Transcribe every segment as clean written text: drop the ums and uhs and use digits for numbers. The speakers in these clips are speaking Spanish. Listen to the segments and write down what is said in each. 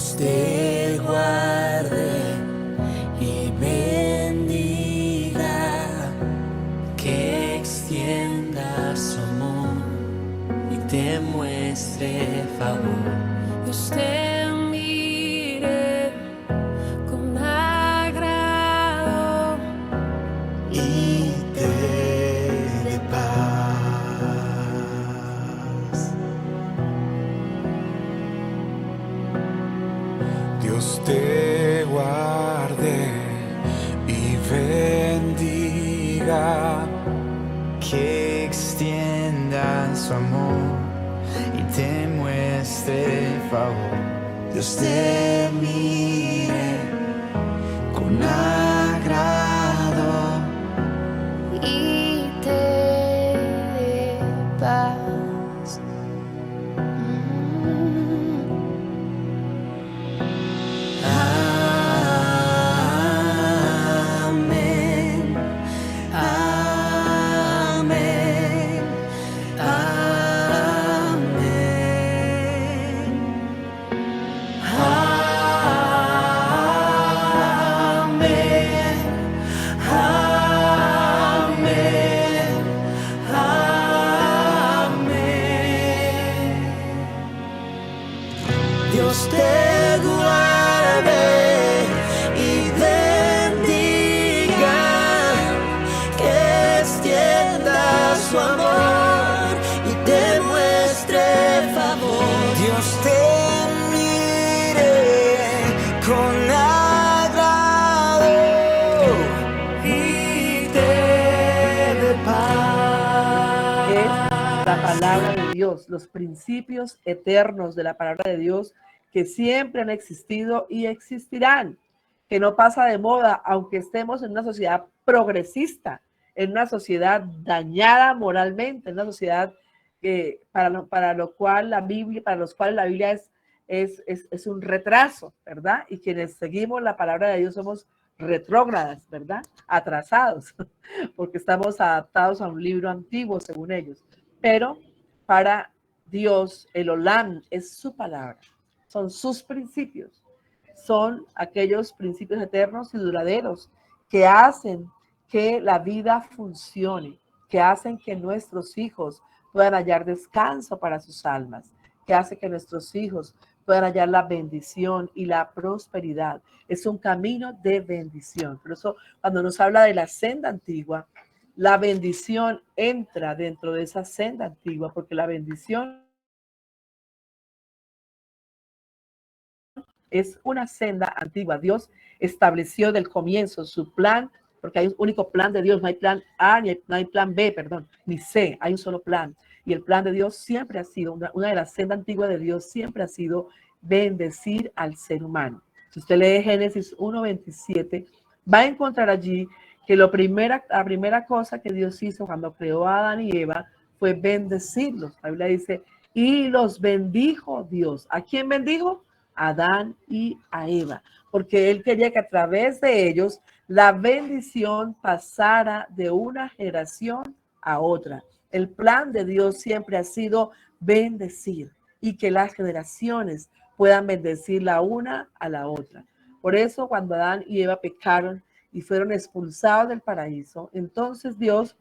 Dios te guarde y bendiga, que extienda su amor y te muestre favor. Dios te mire con agrado y te dé paz. Dios te guarde y bendiga, que extienda su amor y te muestre favor. Dios te mire con agrado y te dé paz. Amén. Amén. Amén. Amén. Amén. Amén. Dios te guarde y bendiga, que extienda su amor y te muestre favor. Dios te mire con agrado y te dé paz. Es la palabra de Dios, los principios eternos de la palabra de Dios que siempre han existido y existirán, que no pasa de moda, aunque estemos en una sociedad progresista, en una sociedad dañada moralmente, en una sociedad para lo cual la Biblia, para los cuales la Biblia es un retraso, ¿verdad? Y quienes seguimos la palabra de Dios somos retrógradas, ¿verdad? Atrasados, porque estamos adaptados a un libro antiguo, según ellos. Pero para Dios, el Olam es su palabra, son sus principios, son aquellos principios eternos y duraderos que hacen que la vida funcione, que hacen que nuestros hijos puedan hallar descanso para sus almas, que hace que nuestros hijos puedan hallar la bendición y la prosperidad. Es un camino de bendición. Por eso, cuando nos habla de la senda antigua, la bendición entra dentro de esa senda antigua, porque la bendición es una senda antigua. Dios estableció del comienzo su plan, porque hay un único plan de Dios, no hay plan A, no hay plan B, perdón, ni C, hay un solo plan. Y el plan de Dios siempre ha sido, una de las sendas antiguas de Dios siempre ha sido bendecir al ser humano. Si usted lee Génesis 1:27, va a encontrar allí que la primera cosa que Dios hizo cuando creó a Adán y Eva fue bendecirlos. La Biblia dice, y los bendijo Dios. ¿A quién bendijo? A Adán y a Eva, porque él quería que a través de ellos la bendición pasara de una generación a otra. El plan de Dios siempre ha sido bendecir y que las generaciones puedan bendecir la una a la otra. Por eso cuando Adán y Eva pecaron y fueron expulsados del paraíso, entonces Dios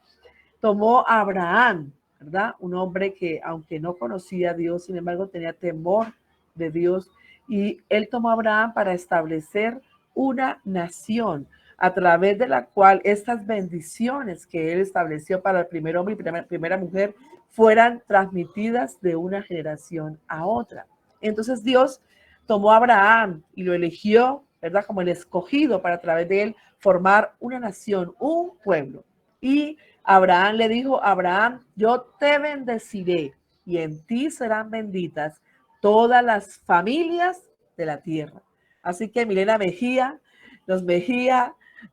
tomó a Abraham, ¿verdad? Un hombre que, aunque no conocía a Dios, sin embargo, tenía temor de Dios. Y él tomó a Abraham para establecer una nación a través de la cual estas bendiciones que él estableció para el primer hombre y primera mujer fueran transmitidas de una generación a otra. Entonces Dios tomó a Abraham y lo eligió, ¿verdad? Como el escogido para a través de él formar una nación, un pueblo. Y Abraham le dijo, Abraham, yo te bendeciré y en ti serán benditas todas las familias de la tierra. Así que Milena Mejía,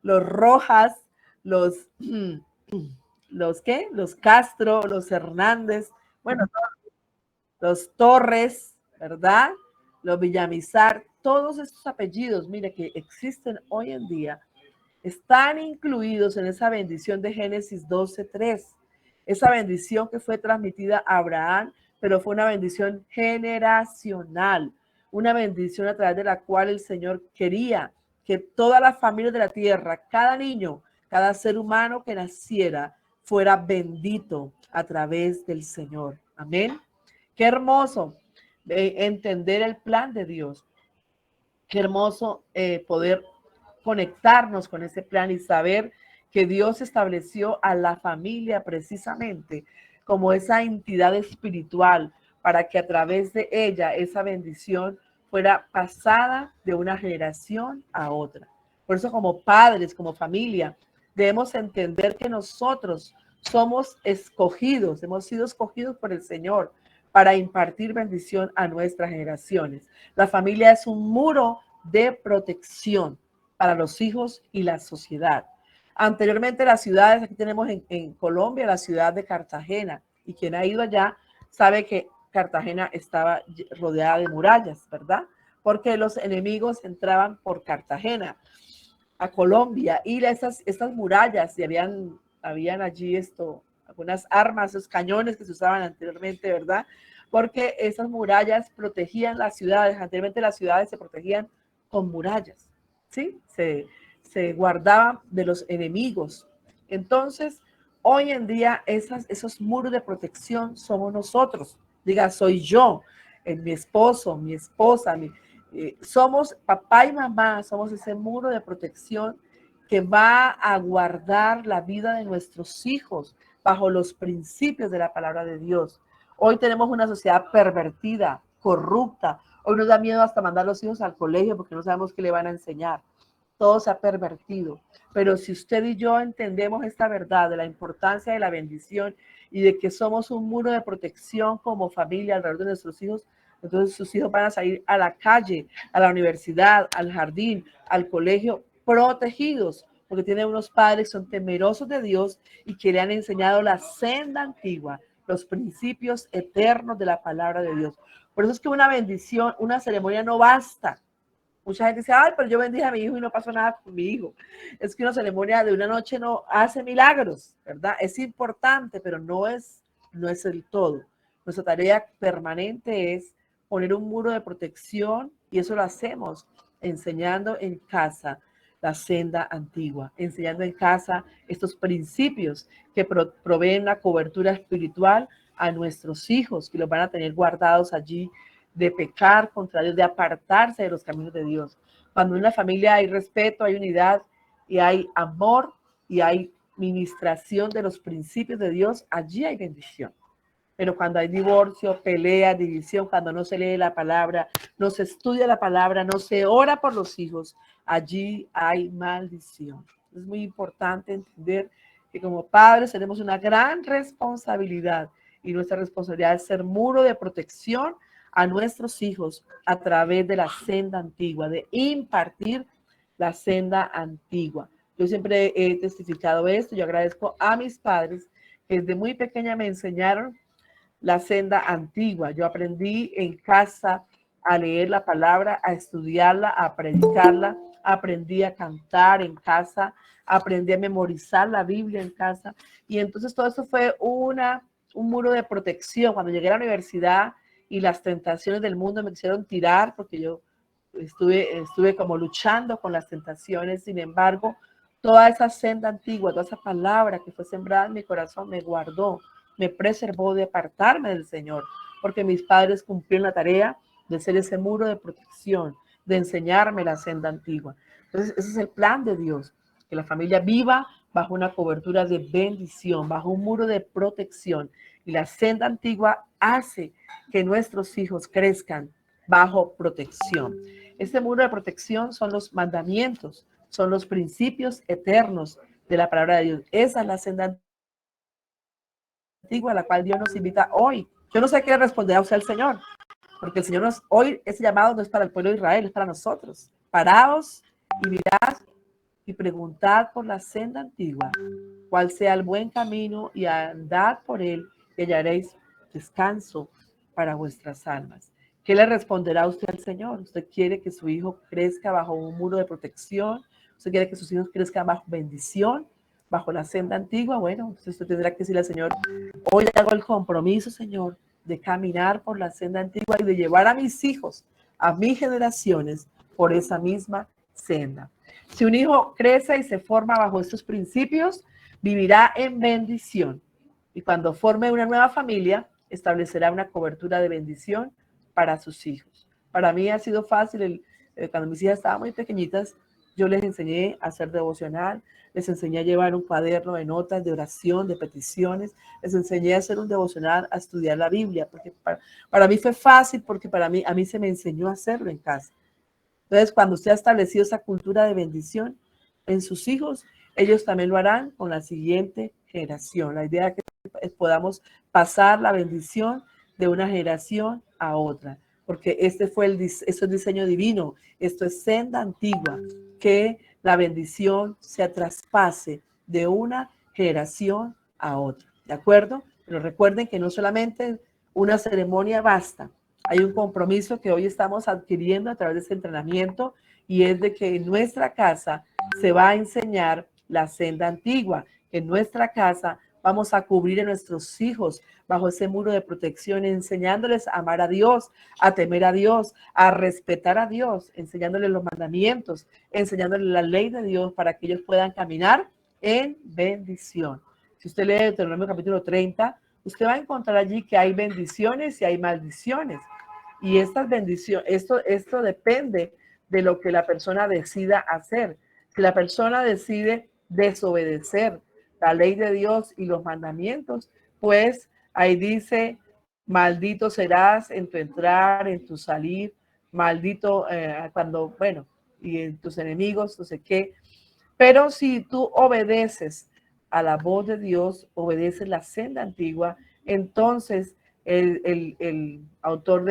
los Rojas, los ¿qué? Los Castro, los Hernández, bueno, los Torres, ¿verdad? Los Villamizar, todos estos apellidos, mire, que existen hoy en día, están incluidos en esa bendición de Génesis 12:3. Esa bendición que fue transmitida a Abraham, pero fue una bendición generacional, una bendición a través de la cual el Señor quería que todas las familias de la tierra, cada niño, cada ser humano que naciera, fuera bendito a través del Señor. Amén. Qué hermoso entender el plan de Dios. Qué hermoso poder conectarnos con ese plan y saber que Dios estableció a la familia precisamente como esa entidad espiritual para que a través de ella esa bendición fuera pasada de una generación a otra. Por eso como padres, como familia, debemos entender que nosotros somos escogidos, hemos sido escogidos por el Señor para impartir bendición a nuestras generaciones. La familia es un muro de protección para los hijos y la sociedad. Anteriormente las ciudades, aquí tenemos en Colombia la ciudad de Cartagena, y quien ha ido allá sabe que Cartagena estaba rodeada de murallas, ¿verdad? Porque los enemigos entraban por Cartagena a Colombia y estas murallas, y habían allí algunas armas, esos cañones que se usaban anteriormente, ¿verdad? Porque esas murallas protegían las ciudades. Anteriormente las ciudades se protegían con murallas, ¿sí? Se guardaban de los enemigos. Entonces, hoy en día esos muros de protección somos nosotros. Diga, soy yo, mi esposo, mi esposa, somos papá y mamá, somos ese muro de protección que va a guardar la vida de nuestros hijos bajo los principios de la palabra de Dios. Hoy tenemos una sociedad pervertida, corrupta. Hoy nos da miedo hasta mandar a los hijos al colegio porque no sabemos qué le van a enseñar. Todo se ha pervertido. Pero si usted y yo entendemos esta verdad de la importancia de la bendición y de que somos un muro de protección como familia alrededor de nuestros hijos, entonces sus hijos van a salir a la calle, a la universidad, al jardín, al colegio, protegidos, porque tienen unos padres que son temerosos de Dios y que le han enseñado la senda antigua, los principios eternos de la palabra de Dios. Por eso es que una bendición, una ceremonia no basta. Mucha gente dice, ay, pero yo bendije a mi hijo y no pasó nada con mi hijo. Es que una ceremonia de una noche no hace milagros, ¿verdad? Es importante, pero no es el todo. Nuestra tarea permanente es poner un muro de protección y eso lo hacemos enseñando en casa la senda antigua, enseñando en casa estos principios que proveen una cobertura espiritual a nuestros hijos, que los van a tener guardados allí de pecar contra Dios, de apartarse de los caminos de Dios. Cuando en una familia hay respeto, hay unidad y hay amor y hay ministración de los principios de Dios, allí hay bendición. Pero cuando hay divorcio, pelea, división, cuando no se lee la palabra, no se estudia la palabra, no se ora por los hijos, allí hay maldición. Es muy importante entender que como padres tenemos una gran responsabilidad y nuestra responsabilidad es ser muro de protección a nuestros hijos a través de la senda antigua, de impartir la senda antigua. Yo siempre he testificado esto, yo agradezco a mis padres que desde muy pequeña me enseñaron la senda antigua. Yo aprendí en casa a leer la palabra, a estudiarla, a predicarla, aprendí a cantar en casa, aprendí a memorizar la Biblia en casa, y entonces todo eso fue un muro de protección. Cuando llegué a la universidad y las tentaciones del mundo me quisieron tirar, porque yo estuve como luchando con las tentaciones, sin embargo, toda esa senda antigua, toda esa palabra que fue sembrada en mi corazón me guardó, me preservó de apartarme del Señor, porque mis padres cumplieron la tarea de ser ese muro de protección, de enseñarme la senda antigua. Entonces, ese es el plan de Dios, que la familia viva bajo una cobertura de bendición, bajo un muro de protección. Y la senda antigua hace que nuestros hijos crezcan bajo protección. Este muro de protección son los mandamientos, son los principios eternos de la palabra de Dios. Esa es la senda antigua a la cual Dios nos invita hoy. Yo no sé qué responder a usted el Señor, porque el Señor hoy, ese llamado no es para el pueblo de Israel, es para nosotros. Paraos y mirad y preguntad por la senda antigua, cuál sea el buen camino, y andad por él y hallaréis descanso para vuestras almas. ¿Qué le responderá usted al Señor? ¿Usted quiere que su hijo crezca bajo un muro de protección? ¿Usted quiere que sus hijos crezcan bajo bendición, bajo la senda antigua? Bueno, usted tendrá que decirle al Señor, hoy hago el compromiso, Señor, de caminar por la senda antigua y de llevar a mis hijos a mis generaciones por esa misma senda. Si un hijo crece y se forma bajo estos principios, vivirá en bendición. Y cuando forme una nueva familia, establecerá una cobertura de bendición para sus hijos. Para mí ha sido fácil, cuando mis hijas estaban muy pequeñitas, yo les enseñé a hacer devocional, les enseñé a llevar un cuaderno de notas, de oración, de peticiones, les enseñé a hacer un devocional, a estudiar la Biblia, porque para mí fue fácil, porque a mí se me enseñó a hacerlo en casa. Entonces, cuando usted ha establecido esa cultura de bendición en sus hijos, ellos también lo harán con la siguiente generación. La idea es que podamos pasar la bendición de una generación a otra, porque esto es diseño divino, esto es senda antigua, que la bendición se traspase de una generación a otra, ¿de acuerdo? Pero recuerden que no solamente una ceremonia basta, hay un compromiso que hoy estamos adquiriendo a través de este entrenamiento, y es de que en nuestra casa se va a enseñar la senda antigua. En nuestra casa vamos a cubrir a nuestros hijos bajo ese muro de protección, enseñándoles a amar a Dios, a temer a Dios, a respetar a Dios, enseñándoles los mandamientos, enseñándoles la ley de Dios para que ellos puedan caminar en bendición. Si usted lee Deuteronomio capítulo 30, usted va a encontrar allí que hay bendiciones y hay maldiciones. Y estas bendiciones, esto depende de lo que la persona decida hacer. Si la persona decide desobedecer la ley de Dios y los mandamientos, pues ahí dice, maldito serás en tu entrar, en tu salir, maldito y en tus enemigos, no sé qué. Pero si tú obedeces a la voz de Dios, obedeces la senda antigua, entonces el autor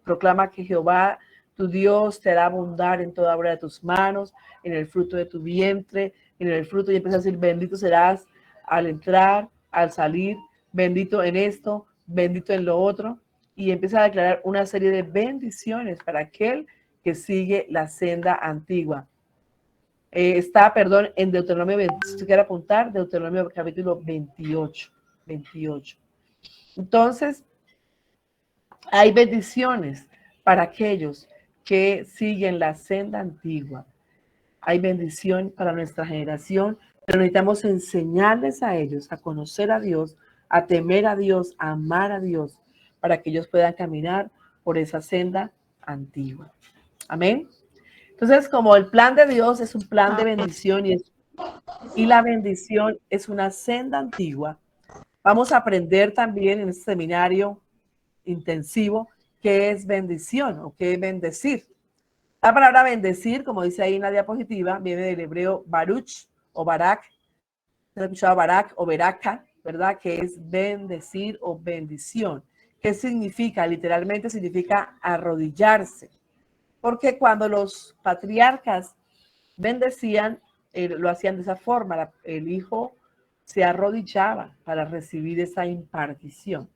proclama que Jehová, tu Dios, te hará abundar en toda obra de tus manos, en el fruto de tu vientre, en el fruto, y empieza a decir, bendito serás al entrar, al salir, bendito en esto, bendito en lo otro, y empieza a declarar una serie de bendiciones para aquel que sigue la senda antigua. En Deuteronomio 20, si usted quiere apuntar, Deuteronomio capítulo 28. Entonces, hay bendiciones para aquellos que siguen la senda antigua. Hay bendición para nuestra generación, pero necesitamos enseñarles a ellos a conocer a Dios, a temer a Dios, a amar a Dios, para que ellos puedan caminar por esa senda antigua. Amén. Entonces, como el plan de Dios es un plan de bendición y la bendición es una senda antigua, vamos a aprender también en este seminario intensivo qué es bendición o qué es bendecir. La palabra bendecir, como dice ahí en la diapositiva, viene del hebreo baruch o barak. Se ha escuchado barak o beraka, ¿verdad? Que es bendecir o bendición. ¿Qué significa? Literalmente significa arrodillarse. Porque cuando los patriarcas bendecían, lo hacían de esa forma. El hijo se arrodillaba para recibir esa impartición.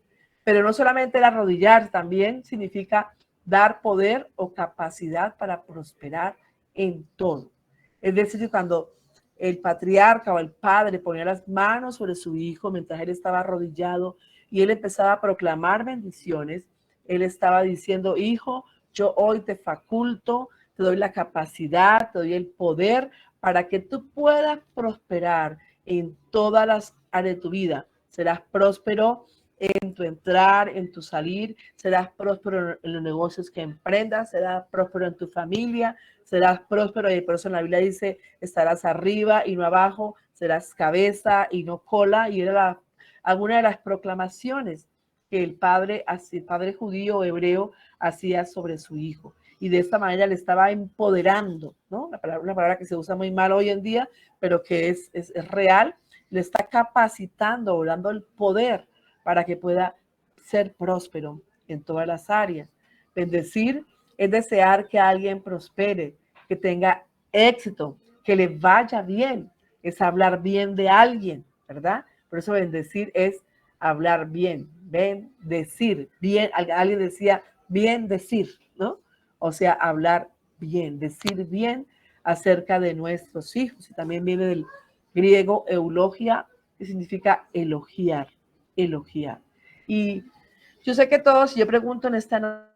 Pero no solamente el arrodillar, también significa dar poder o capacidad para prosperar en todo. Es decir, cuando el patriarca o el padre ponía las manos sobre su hijo mientras él estaba arrodillado y él empezaba a proclamar bendiciones, él estaba diciendo, hijo, yo hoy te faculto, te doy la capacidad, te doy el poder para que tú puedas prosperar en todas las áreas de tu vida. Serás próspero en tu entrar, en tu salir, serás próspero en los negocios que emprendas, serás próspero en tu familia, serás próspero, y por eso en la Biblia dice, estarás arriba y no abajo, serás cabeza y no cola, y era alguna de las proclamaciones que el padre judío o hebreo hacía sobre su hijo. Y de esta manera le estaba empoderando, ¿no? Una palabra que se usa muy mal hoy en día, pero que es real, le está capacitando o dando el poder para que pueda ser próspero en todas las áreas. Bendecir es desear que alguien prospere, que tenga éxito, que le vaya bien, es hablar bien de alguien, ¿verdad? Por eso bendecir es hablar bien, bendecir, bien, alguien decía bien decir, ¿no? O sea, hablar bien, decir bien acerca de nuestros hijos. Y también viene del griego eulogia, que significa elogiar. Y yo sé que todos, yo pregunto en esta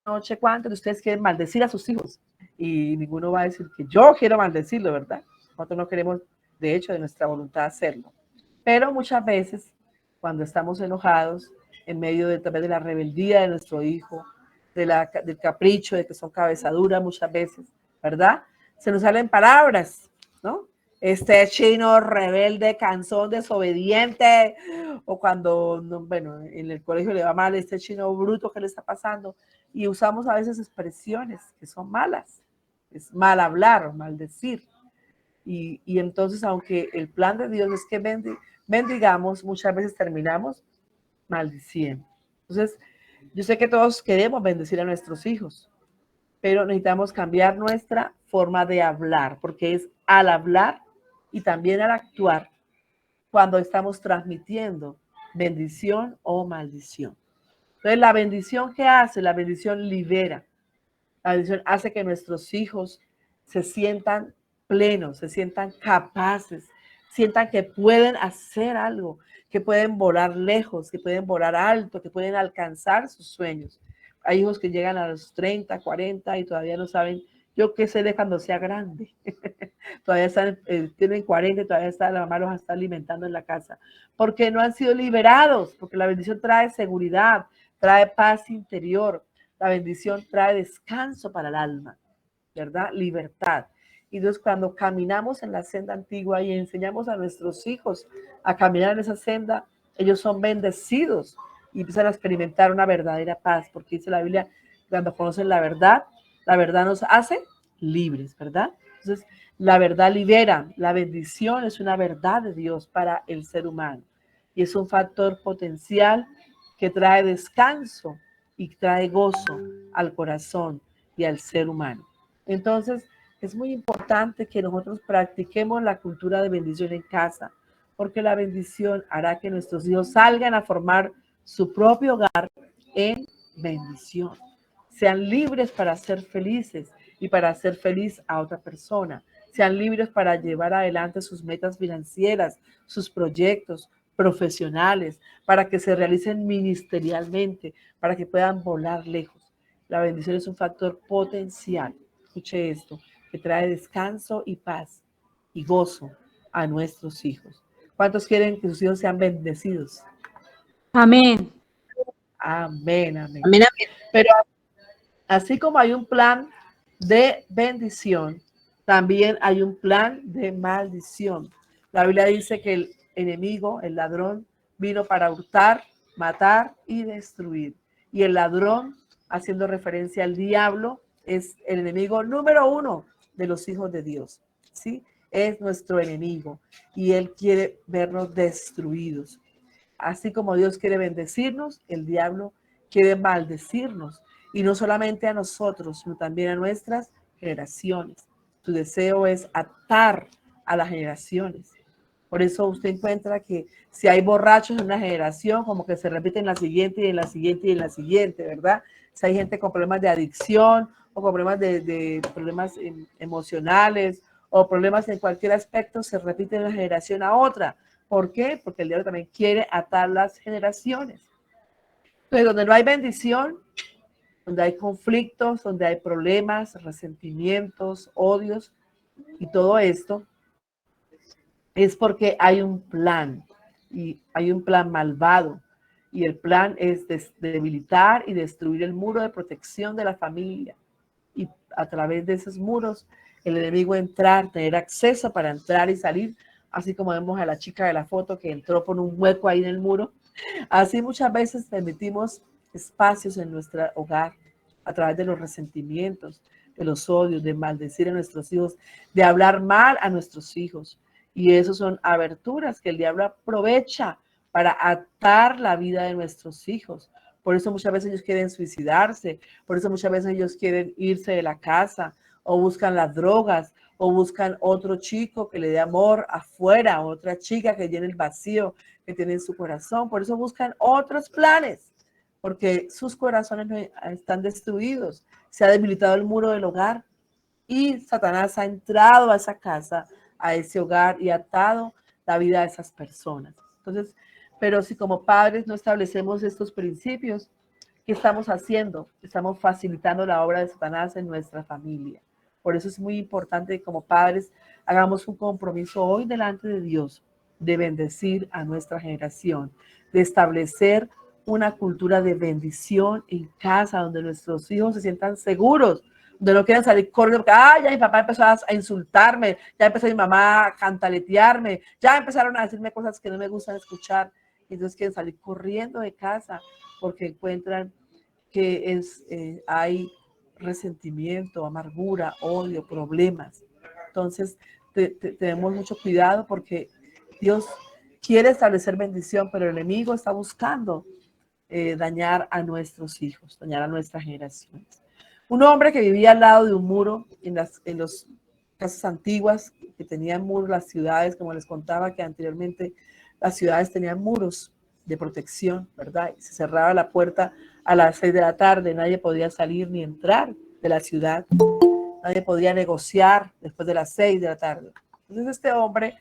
noche, ¿cuántos de ustedes quieren maldecir a sus hijos? Y ninguno va a decir que yo quiero maldecirlo, ¿verdad? Nosotros no queremos, de hecho, de nuestra voluntad hacerlo. Pero muchas veces, cuando estamos enojados, en medio de, tal vez, de la rebeldía de nuestro hijo, del capricho, de que son cabezadura muchas veces, ¿verdad? Se nos salen palabras, ¿no? Este chino rebelde, cansón, desobediente, o cuando, no, bueno, en el colegio le va mal, este chino bruto, ¿qué le está pasando? Y usamos a veces expresiones que son malas, es mal hablar, maldecir. Y entonces, aunque el plan de Dios es que bendigamos, muchas veces terminamos maldiciendo. Entonces, yo sé que todos queremos bendecir a nuestros hijos, pero necesitamos cambiar nuestra forma de hablar, porque es al hablar y también al actuar cuando estamos transmitiendo bendición o maldición. Entonces, la bendición, ¿qué hace? La bendición libera. La bendición hace que nuestros hijos se sientan plenos, se sientan capaces, sientan que pueden hacer algo, que pueden volar lejos, que pueden volar alto, que pueden alcanzar sus sueños. Hay hijos que llegan a los 30, 40 y todavía no saben, yo qué sé de cuando sea grande. Todavía están, tienen 40 y todavía está, la mamá los está alimentando en la casa, porque no han sido liberados, porque la bendición trae seguridad, trae paz interior, la bendición trae descanso para el alma, ¿verdad? Libertad. Y entonces cuando caminamos en la senda antigua y enseñamos a nuestros hijos a caminar en esa senda, ellos son bendecidos y empiezan a experimentar una verdadera paz, porque dice la Biblia, cuando conocen la verdad nos hace libres, ¿verdad? Entonces, la verdad libera, la bendición es una verdad de Dios para el ser humano y es un factor potencial que trae descanso y trae gozo al corazón y al ser humano. Entonces, es muy importante que nosotros practiquemos la cultura de bendición en casa, porque la bendición hará que nuestros hijos salgan a formar su propio hogar en bendición. Sean libres para ser felices y para hacer feliz a otra persona. Sean libres para llevar adelante sus metas financieras, sus proyectos profesionales, para que se realicen ministerialmente, para que puedan volar lejos. La bendición es un factor potencial, escuche esto, que trae descanso y paz y gozo a nuestros hijos. ¿Cuántos quieren que sus hijos sean bendecidos? Amén. Amén, amén. Amén, amén. Pero así como hay un plan de bendición, también hay un plan de maldición. La Biblia dice que el enemigo, el ladrón, vino para hurtar, matar y destruir. Y el ladrón, haciendo referencia al diablo, es el enemigo número uno de los hijos de Dios. ¿Sí? Es nuestro enemigo y él quiere vernos destruidos. Así como Dios quiere bendecirnos, el diablo quiere maldecirnos. Y no solamente a nosotros, sino también a nuestras generaciones. Su deseo es atar a las generaciones. Por eso usted encuentra que si hay borrachos en una generación, como que se repite en la siguiente y en la siguiente y en la siguiente, ¿verdad? Si hay gente con problemas de adicción o con problemas de problemas emocionales o problemas en cualquier aspecto, se repite de una generación a otra. ¿Por qué? Porque el diablo también quiere atar las generaciones. Entonces, donde no hay bendición, donde hay conflictos, donde hay problemas, resentimientos, odios y todo esto, es porque hay un plan y hay un plan malvado. Y el plan es debilitar y destruir el muro de protección de la familia. Y a través de esos muros, el enemigo entrar, tener acceso para entrar y salir, así como vemos a la chica de la foto que entró por un hueco ahí en el muro. Así muchas veces permitimos espacios en nuestro hogar a través de los resentimientos, de los odios, de maldecir a nuestros hijos, de hablar mal a nuestros hijos. Y eso son aberturas que el diablo aprovecha para atar la vida de nuestros hijos. Por eso muchas veces ellos quieren suicidarse, por eso muchas veces ellos quieren irse de la casa o buscan las drogas o buscan otro chico que le dé amor afuera, otra chica que llene el vacío que tiene en su corazón. Por eso buscan otros planes, porque sus corazones están destruidos. Se ha debilitado el muro del hogar y Satanás ha entrado a esa casa, a ese hogar y ha atado la vida de esas personas. Entonces, pero si como padres no establecemos estos principios, ¿Qué estamos haciendo? Estamos facilitando la obra de Satanás en nuestra familia. Por eso es muy importante que como padres hagamos un compromiso hoy delante de Dios de bendecir a nuestra generación, de establecer una cultura de bendición en casa donde nuestros hijos se sientan seguros, donde no quieran salir corriendo porque ya mi papá empezó a insultarme, ya empezó mi mamá a cantaletearme, ya empezaron a decirme cosas que no me gustan escuchar, y entonces quieren salir corriendo de casa porque encuentran que hay resentimiento, amargura, odio, problemas. Entonces, tenemos mucho cuidado porque Dios quiere establecer bendición, pero el enemigo está buscando dañar a nuestros hijos, dañar a nuestras generaciones. Un hombre que vivía al lado de un muro en las casas antiguas que tenían muros, las ciudades, como les contaba que anteriormente las ciudades tenían muros de protección, ¿verdad? Y se cerraba la puerta a las 6 de la tarde, nadie podía salir ni entrar de la ciudad, nadie podía negociar después de las 6 de la tarde. Entonces este hombre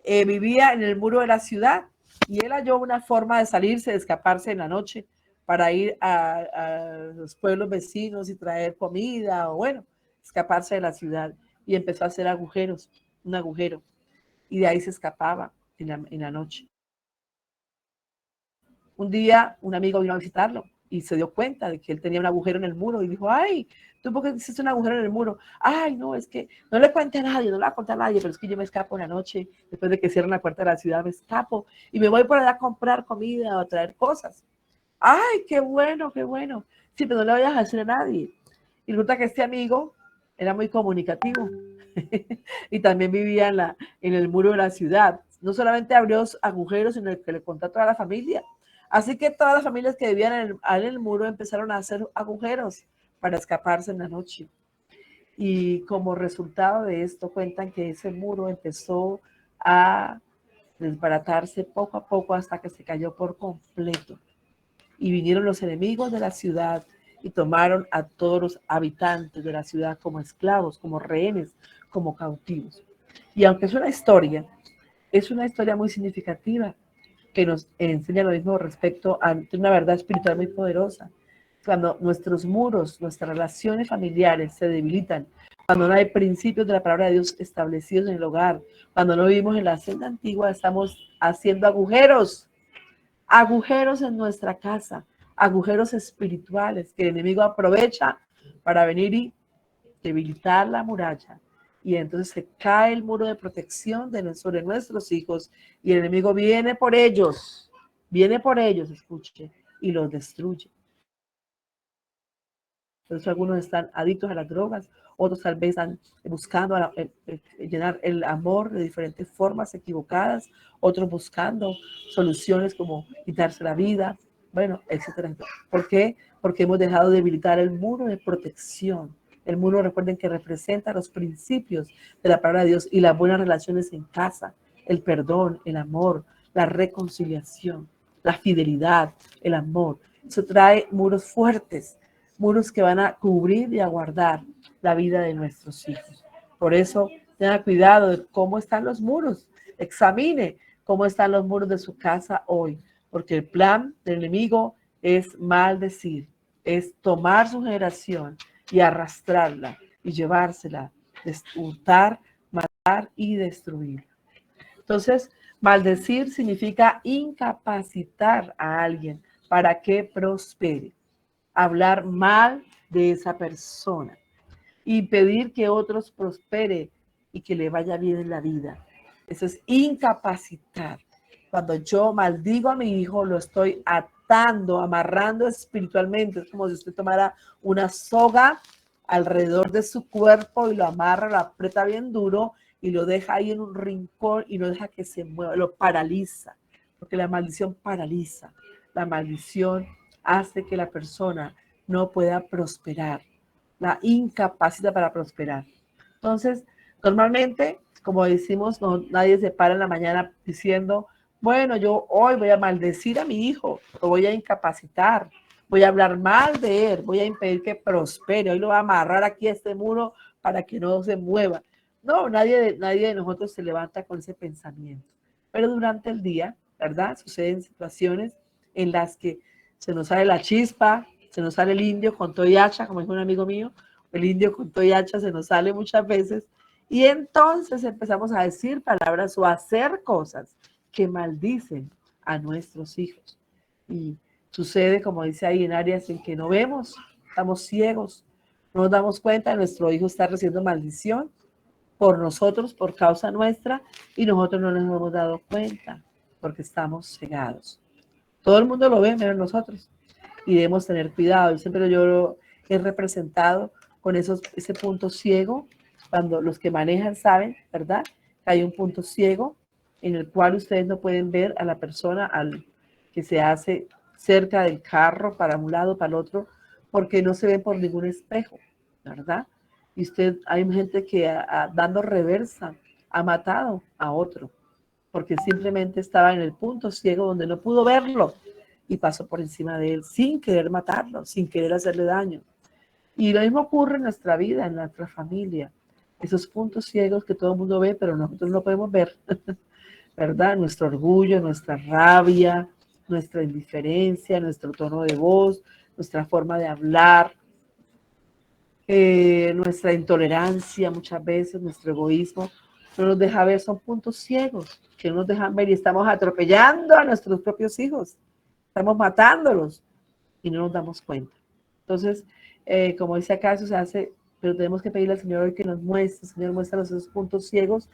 vivía en el muro de la ciudad y él halló una forma de salirse, de escaparse en la noche para ir a los pueblos vecinos y traer comida o bueno, escaparse de la ciudad y empezó a hacer agujeros, un agujero y de ahí se escapaba en la noche. Un día un amigo vino a visitarlo y se dio cuenta de que él tenía un agujero en el muro y dijo, ay, ¿tú por qué hiciste un agujero en el muro? Ay, no, es que no le cuente a nadie, no le voy a contar a nadie, pero es que yo me escapo en la noche, después de que cierran la puerta de la ciudad, me escapo y me voy por allá a comprar comida o a traer cosas. Ay, qué bueno, qué bueno. Sí, pero no le vayas a decir a nadie. Y resulta que este amigo era muy comunicativo y también vivía en el muro de la ciudad. No solamente abrió agujeros, sino que le contó a toda la familia. Así que todas las familias que vivían en el muro empezaron a hacer agujeros para escaparse en la noche. Y como resultado de esto cuentan que ese muro empezó a desbaratarse poco a poco hasta que se cayó por completo. Y vinieron los enemigos de la ciudad y tomaron a todos los habitantes de la ciudad como esclavos, como rehenes, como cautivos. Y aunque es una historia muy significativa que nos enseña lo mismo respecto a una verdad espiritual muy poderosa. Cuando nuestros muros, nuestras relaciones familiares se debilitan, cuando no hay principios de la palabra de Dios establecidos en el hogar, cuando no vivimos en la senda antigua, estamos haciendo agujeros en nuestra casa, agujeros espirituales que el enemigo aprovecha para venir y debilitar la muralla. Y entonces se cae el muro de protección sobre nuestros hijos y el enemigo viene por ellos, escuche, y los destruye. Entonces algunos están adictos a las drogas, otros tal vez están buscando llenar el amor de diferentes formas equivocadas, otros buscando soluciones como quitarse la vida, bueno, etcétera. ¿Por qué? Porque hemos dejado de debilitar el muro de protección. El muro, recuerden que representa los principios de la palabra de Dios y las buenas relaciones en casa, el perdón, el amor, la reconciliación, la fidelidad, el amor. Eso trae muros fuertes, muros que van a cubrir y a guardar la vida de nuestros hijos. Por eso, tenga cuidado de cómo están los muros. Examine cómo están los muros de su casa hoy, porque el plan del enemigo es maldecir, es tomar su generación y arrastrarla y llevársela, hurtar, matar y destruir. Entonces, maldecir significa incapacitar a alguien para que prospere, hablar mal de esa persona, impedir que otros prospere y que le vaya bien en la vida. Eso es incapacitar. Cuando yo maldigo a mi hijo, lo estoy atando, amarrando espiritualmente. Es como si usted tomara una soga alrededor de su cuerpo y lo amarra, lo aprieta bien duro y lo deja ahí en un rincón y no deja que se mueva, lo paraliza, porque la maldición paraliza. La maldición hace que la persona no pueda prosperar, la incapacita para prosperar. Entonces, normalmente, como decimos, nadie se para en la mañana diciendo, bueno, yo hoy voy a maldecir a mi hijo, lo voy a incapacitar, voy a hablar mal de él, voy a impedir que prospere, hoy lo voy a amarrar aquí a este muro para que no se mueva. No, nadie de nosotros se levanta con ese pensamiento. Pero durante el día, ¿verdad? Suceden situaciones en las que se nos sale la chispa Se nos sale el indio con todo y hacha, como dijo un amigo mío, el indio con todo y hacha se nos sale muchas veces. Y entonces empezamos a decir palabras o a hacer cosas que maldicen a nuestros hijos. Y sucede, como dice ahí, en áreas en que no vemos, estamos ciegos, no nos damos cuenta, nuestro hijo está recibiendo maldición por nosotros, por causa nuestra, y nosotros no nos hemos dado cuenta porque estamos cegados. Todo el mundo lo ve, menos nosotros, y debemos tener cuidado. Yo siempre yo lo he representado con ese punto ciego, cuando los que manejan saben, ¿verdad? Que hay un punto ciego en el cual ustedes no pueden ver a la persona al que se hace cerca del carro, para un lado, para el otro, porque no se ven por ningún espejo, ¿verdad? Y hay gente que dando reversa ha matado a otro, porque simplemente estaba en el punto ciego donde no pudo verlo y pasó por encima de él sin querer matarlo, sin querer hacerle daño. Y lo mismo ocurre en nuestra vida, en nuestra familia. Esos puntos ciegos que todo el mundo ve, pero nosotros no podemos ver, ¿verdad? Nuestro orgullo, nuestra rabia, nuestra indiferencia, nuestro tono de voz, nuestra forma de hablar, nuestra intolerancia muchas veces, nuestro egoísmo, no nos deja ver, son puntos ciegos que no nos dejan ver y estamos atropellando a nuestros propios hijos, estamos matándolos y no nos damos cuenta. Entonces, como dice acá, eso se hace, pero tenemos que pedirle al Señor hoy que nos muestre, Señor, muéstranos esos puntos ciegos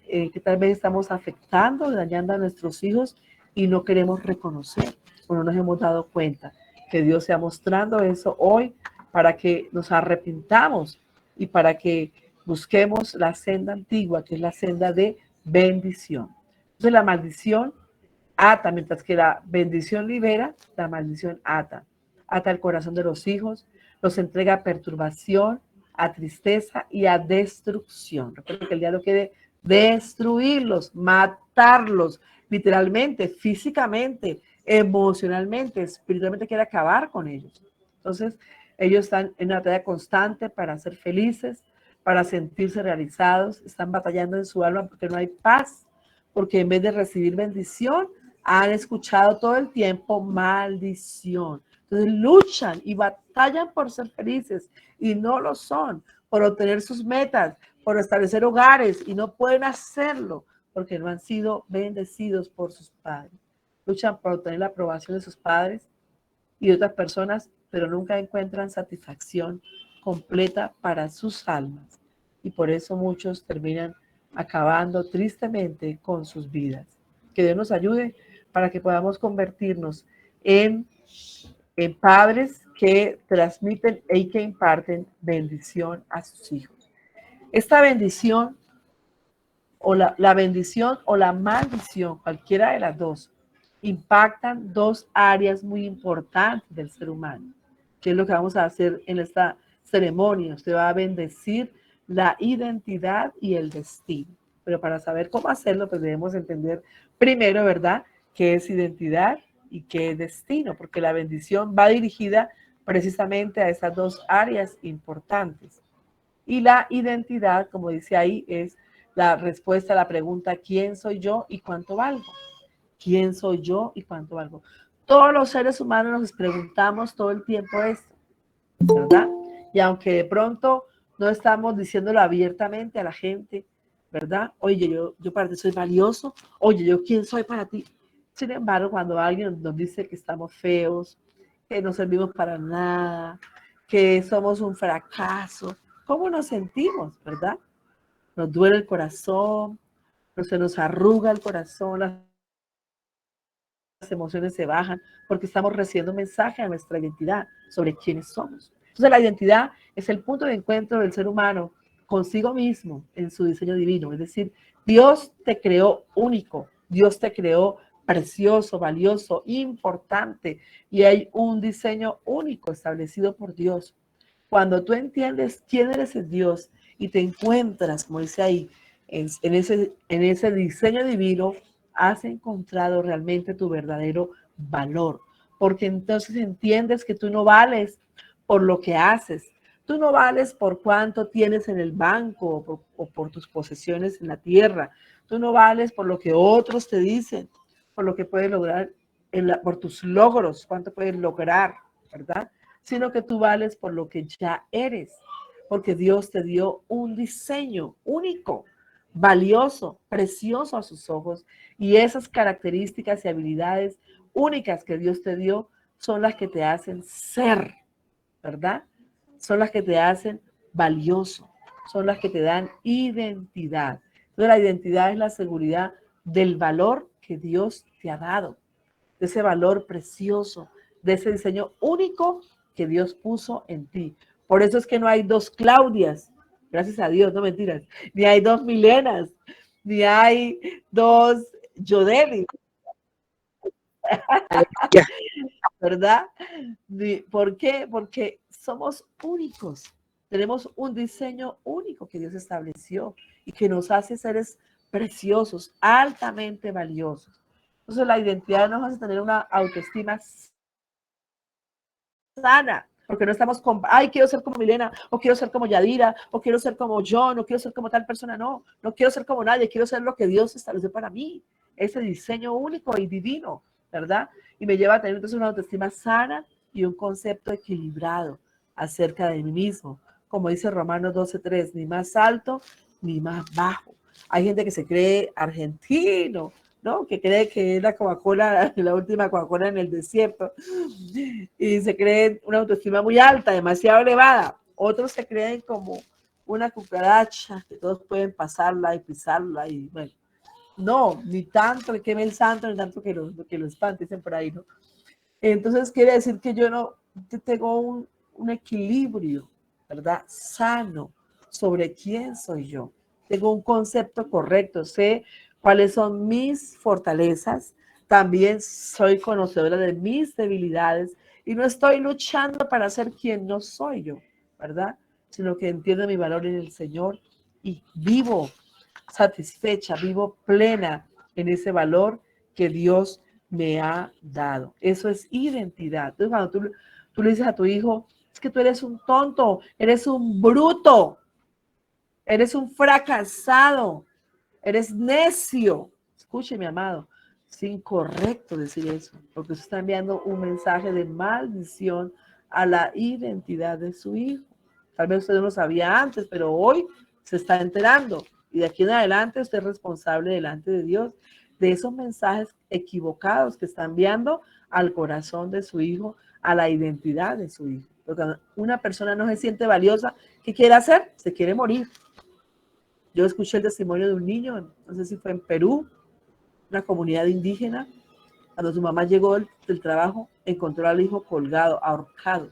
que tal vez estamos afectando, dañando a nuestros hijos y no queremos reconocer o no nos hemos dado cuenta. Que Dios sea mostrando eso hoy para que nos arrepintamos y para que busquemos la senda antigua, que es la senda de bendición. Entonces la maldición ata, mientras que la bendición libera, la maldición ata. Ata el corazón de los hijos, los entrega a perturbación, a tristeza y a destrucción. Recuerden que el diablo quiere destruirlos, matarlos, literalmente, físicamente, emocionalmente, espiritualmente quiere acabar con ellos. Entonces, ellos están en una batalla constante para ser felices, para sentirse realizados, están batallando en su alma porque no hay paz, porque en vez de recibir bendición, han escuchado todo el tiempo maldición. Entonces luchan y batallan por ser felices y no lo son, por obtener sus metas, por establecer hogares y no pueden hacerlo porque no han sido bendecidos por sus padres. Luchan por obtener la aprobación de sus padres y de otras personas, pero nunca encuentran satisfacción completa para sus almas. Y por eso muchos terminan acabando tristemente con sus vidas. Que Dios nos ayude para que podamos convertirnos en padres que transmiten y que imparten bendición a sus hijos. Esta bendición o la bendición o la maldición, cualquiera de las dos, impactan dos áreas muy importantes del ser humano, que es lo que vamos a hacer en esta ceremonia. Usted va a bendecir la identidad y el destino. Pero para saber cómo hacerlo, pues debemos entender primero, ¿verdad?, qué es identidad y qué es destino, porque la bendición va dirigida precisamente a esas dos áreas importantes. Y la identidad, como dice ahí, es la respuesta a la pregunta ¿quién soy yo y cuánto valgo? ¿Quién soy yo y cuánto valgo? Todos los seres humanos nos preguntamos todo el tiempo esto, ¿verdad? Y aunque de pronto no estamos diciéndolo abiertamente a la gente, ¿verdad? Oye, yo para ti soy valioso. Oye, ¿yo quién soy para ti? Sin embargo, cuando alguien nos dice que estamos feos, que no servimos para nada, que somos un fracaso, ¿cómo nos sentimos, verdad? Nos duele el corazón, se nos arruga el corazón, las emociones se bajan, porque estamos recibiendo un mensaje a nuestra identidad sobre quiénes somos. Entonces la identidad es el punto de encuentro del ser humano consigo mismo en su diseño divino. Es decir, Dios te creó único, Dios te creó precioso, valioso, importante, y hay un diseño único establecido por Dios. Cuando tú entiendes quién eres el Dios y te encuentras, como dice ahí, en ese diseño divino, has encontrado realmente tu verdadero valor, porque entonces entiendes que tú no vales por lo que haces, tú no vales por cuánto tienes en el banco o por tus posesiones en la tierra, tú no vales por lo que otros te dicen, por lo que puedes lograr, por tus logros, cuánto puedes lograr, ¿verdad? sino que tú vales por lo que ya eres, porque Dios te dio un diseño único, valioso, precioso a sus ojos, y esas características y habilidades únicas que Dios te dio son las que te hacen ser, ¿verdad? Son las que te hacen valioso, son las que te dan identidad. Entonces, la identidad es la seguridad del valor que Dios te ha dado, de ese valor precioso, de ese diseño único que Dios puso en ti. Por eso es que no hay dos Claudias, gracias a Dios, no mentiras, ni hay dos Milenas, ni hay dos Yodelis, Aleluya. ¿verdad? ¿Por qué? Porque somos únicos. Tenemos un diseño único que Dios estableció y que nos hace seres preciosos, altamente valiosos. Entonces la identidad nos hace tener una autoestima sana, porque no estamos con, ay, quiero ser como Milena, o quiero ser como Yadira, o quiero ser como John, o quiero ser como tal persona. No, no quiero ser como nadie, quiero ser lo que Dios estableció para mí, ese diseño único y divino, ¿verdad? Y me lleva a tener entonces una autoestima sana y un concepto equilibrado acerca de mí mismo. Como dice Romanos 12:3, ni más alto ni más bajo. Hay gente que se cree argentino, ¿no? Que cree que es la Coca-Cola, la última Coca-Cola en el desierto, y se creen una autoestima muy alta, demasiado elevada. Otros se creen como una cucaracha, que todos pueden pasarla y pisarla, y bueno, no, ni tanto que queme el santo, ni tanto que lo espante, dicen por ahí, ¿no? Entonces quiere decir que yo no tengo un equilibrio, ¿verdad? Sano sobre quién soy yo. Tengo un concepto correcto, sé cuáles son mis fortalezas, también soy conocedora de mis debilidades y no estoy luchando para ser quien no soy yo, ¿verdad? Sino que entiendo mi valor en el Señor y vivo satisfecha, vivo plena en ese valor que Dios me ha dado. Eso es identidad. Entonces, cuando tú le dices a tu hijo, es que tú eres un tonto, eres un bruto, eres un fracasado, eres necio. Escuche, mi amado, es incorrecto decir eso, porque usted está enviando un mensaje de maldición a la identidad de su hijo. Tal vez usted no lo sabía antes, pero hoy se está enterando. Y de aquí en adelante usted es responsable delante de Dios de esos mensajes equivocados que está enviando al corazón de su hijo, a la identidad de su hijo. Porque cuando una persona no se siente valiosa, ¿qué quiere hacer? Se quiere morir. Yo escuché el testimonio de un niño, no sé si fue en Perú, una comunidad indígena, cuando su mamá llegó del trabajo, encontró al hijo colgado, ahorcado.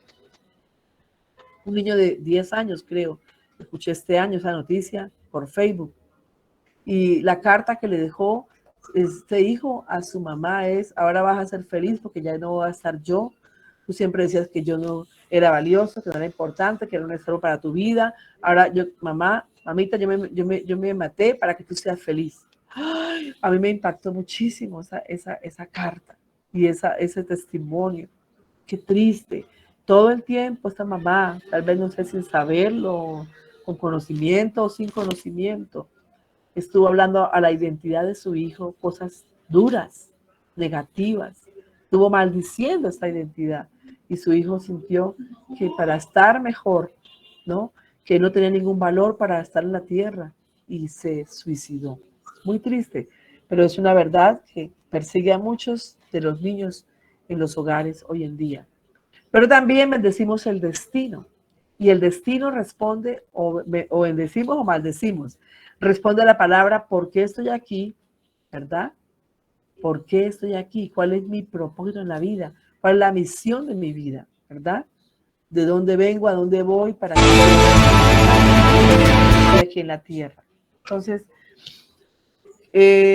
Un niño de 10 años, creo. Escuché este año esa noticia por Facebook. Y la carta que le dejó este hijo a su mamá es, ahora vas a ser feliz porque ya no voy a estar yo. Tú siempre decías que yo no era valioso, que no era importante, que era un estorbo para tu vida. Ahora yo, mamita, yo me maté para que tú seas feliz. ¡Ay! A mí me impactó muchísimo esa carta y ese testimonio. Qué triste. Todo el tiempo esta mamá, tal vez no sé sin saberlo, con conocimiento o sin conocimiento, estuvo hablando a la identidad de su hijo cosas duras, negativas, estuvo maldiciendo esta identidad y su hijo sintió que para estar mejor, ¿no? Que no tenía ningún valor para estar en la tierra y se suicidó. Muy triste, pero es una verdad que persigue a muchos de los niños en los hogares hoy en día. Pero también bendecimos el destino. Y el destino responde, o bendecimos o maldecimos. Responde a la palabra, ¿por qué estoy aquí? ¿Verdad? ¿Por qué estoy aquí? ¿Cuál es mi propósito en la vida? ¿Cuál es la misión de mi vida? ¿Verdad? ¿De dónde vengo? ¿A dónde voy? ¿Para qué estoy aquí en la tierra? Entonces,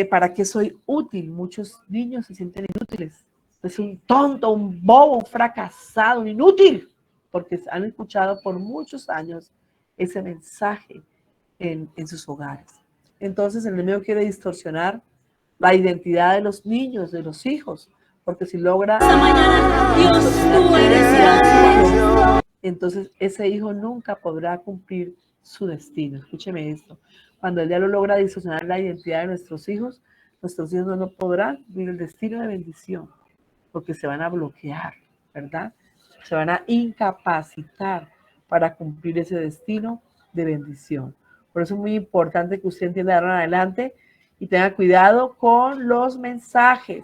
¿para qué soy útil? Muchos niños se sienten inútiles. Es un tonto, un bobo, un fracasado, un inútil, porque han escuchado por muchos años ese mensaje en sus hogares. Entonces el enemigo quiere distorsionar la identidad de los niños, de los hijos, porque si logra entonces ese hijo nunca podrá cumplir su destino. Escúcheme esto. Cuando el diablo logra distorsionar la identidad de nuestros hijos no podrán cumplir el destino de bendición, porque se van a bloquear, ¿verdad? se van a incapacitar para cumplir ese destino de bendición. Por eso es muy importante que usted entienda de ahora en adelante y tenga cuidado con los mensajes,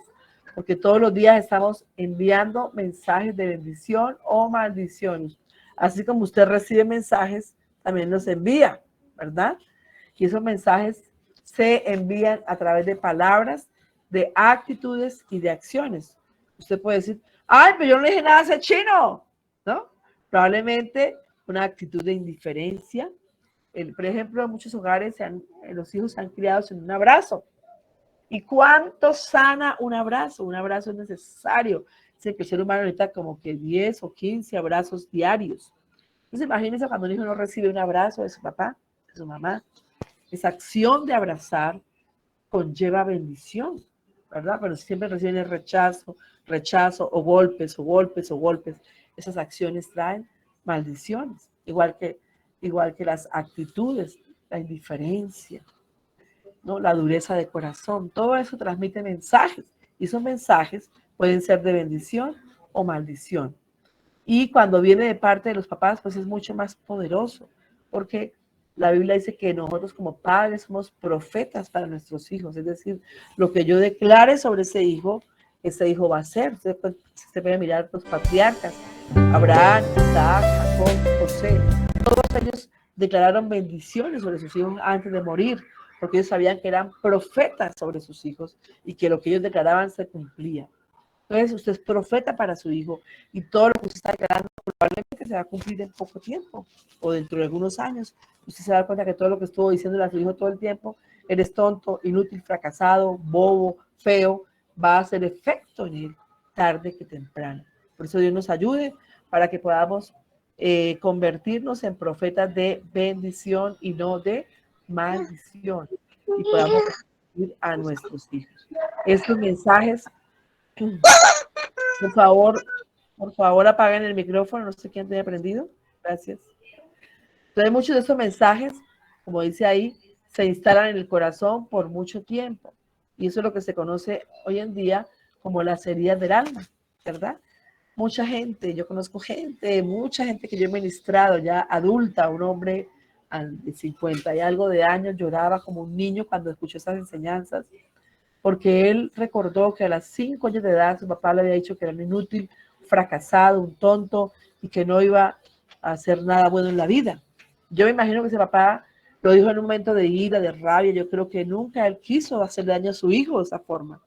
porque todos los días estamos enviando mensajes de bendición o maldición. Así como usted recibe mensajes, también los envía, ¿verdad? Y esos mensajes se envían a través de palabras, de actitudes y de acciones. Usted puede decir, ay, pero yo no le dije nada a ese chino, ¿no? Probablemente una actitud de indiferencia. Por ejemplo, en muchos hogares los hijos se han criado sin un abrazo. ¿Y cuánto sana un abrazo? Un abrazo es necesario. Dice que el ser humano necesita como que 10 o 15 abrazos diarios. Entonces imagínense cuando un hijo no recibe un abrazo de su papá, de su mamá. Esa acción de abrazar conlleva bendición, ¿verdad? Pero siempre reciben el rechazo, o golpes, o golpes, o golpes. Esas acciones traen maldiciones, igual que las actitudes, la indiferencia, ¿no? La dureza de corazón. Todo eso transmite mensajes y esos mensajes pueden ser de bendición o maldición. Y cuando viene de parte de los papás, pues es mucho más poderoso, porque la Biblia dice que nosotros como padres somos profetas para nuestros hijos, es decir, lo que yo declare sobre ese hijo va a ser. Se puede mirar los patriarcas, Abraham, Isaac, Jacob, José, todos ellos declararon bendiciones sobre sus hijos antes de morir, porque ellos sabían que eran profetas sobre sus hijos y que lo que ellos declaraban se cumplía. Entonces, usted es profeta para su hijo y todo lo que usted está declarando probablemente se va a cumplir en poco tiempo o dentro de algunos años. Usted se va a dar cuenta que todo lo que estuvo diciéndole a su hijo todo el tiempo, eres tonto, inútil, fracasado, bobo, feo, va a hacer efecto en él tarde que temprano. Por eso Dios nos ayude para que podamos convertirnos en profetas de bendición y no de maldición y podamos recibir a nuestros hijos. Estos mensajes, por favor apaguen el micrófono, no sé quién tiene prendido. Gracias. Entonces muchos de estos mensajes, como dice ahí, se instalan en el corazón por mucho tiempo. Y eso es lo que se conoce hoy en día como las heridas del alma, ¿verdad? Mucha gente, yo conozco mucha gente que yo he ministrado ya adulta, un hombre de 50 y algo de años lloraba como un niño cuando escuchó esas enseñanzas, porque él recordó que a los 5 años de edad su papá le había dicho que era un inútil, fracasado, un tonto y que no iba a hacer nada bueno en la vida. Yo me imagino que ese papá lo dijo en un momento de ira, de rabia. Yo creo que nunca él quiso hacer daño a su hijo de esa forma.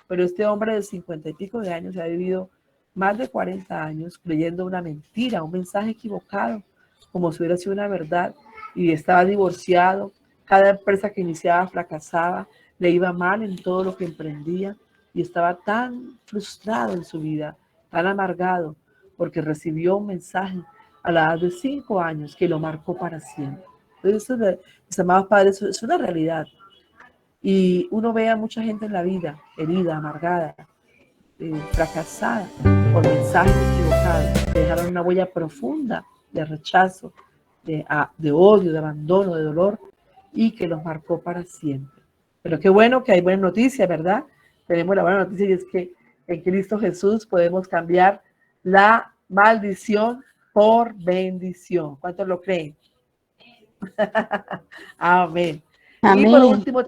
Pero este hombre de 50 y pico de años ha vivido más de 40 años creyendo una mentira, un mensaje equivocado, como si hubiera sido una verdad, y estaba divorciado. Cada empresa que iniciaba fracasaba, le iba mal en todo lo que emprendía y estaba tan frustrado en su vida, tan amargado, porque recibió un mensaje a la edad de 5 años que lo marcó para siempre. Entonces, mis amados padres, es una realidad. Y uno ve a mucha gente en la vida herida, amargada, fracasada por mensajes equivocados, que dejaron una huella profunda de rechazo, de odio, de abandono, de dolor, y que los marcó para siempre. Pero qué bueno que hay buenas noticias, ¿verdad? Tenemos la buena noticia y es que en Cristo Jesús podemos cambiar la maldición por bendición. ¿Cuántos lo creen? Amén. Amén. Y por último,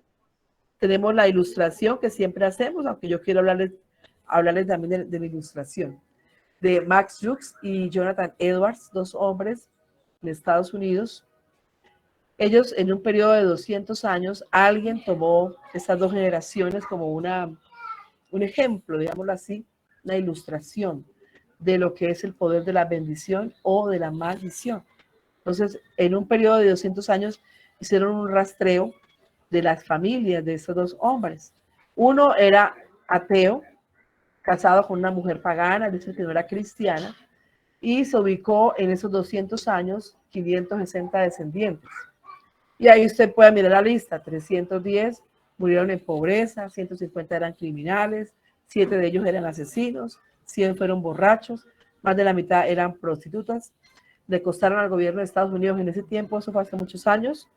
tenemos la ilustración que siempre hacemos, aunque yo quiero hablarles también de la ilustración, de Max Jukes y Jonathan Edwards, 2 hombres en Estados Unidos. Ellos, en un periodo de 200 años, alguien tomó estas 2 generaciones como un ejemplo, digámoslo así, una ilustración de lo que es el poder de la bendición o de la maldición. Entonces, en un periodo de 200 años, hicieron un rastreo de las familias de estos 2 hombres. Uno era ateo, casado con una mujer pagana, es decir, que no era cristiana, y se ubicó en esos 200 años 560 descendientes. Y ahí usted puede mirar la lista: 310 murieron en pobreza, 150 eran criminales, 7 de ellos eran asesinos, 100 fueron borrachos, más de la mitad eran prostitutas. Le costaron al gobierno de Estados Unidos en ese tiempo, eso fue hace muchos años,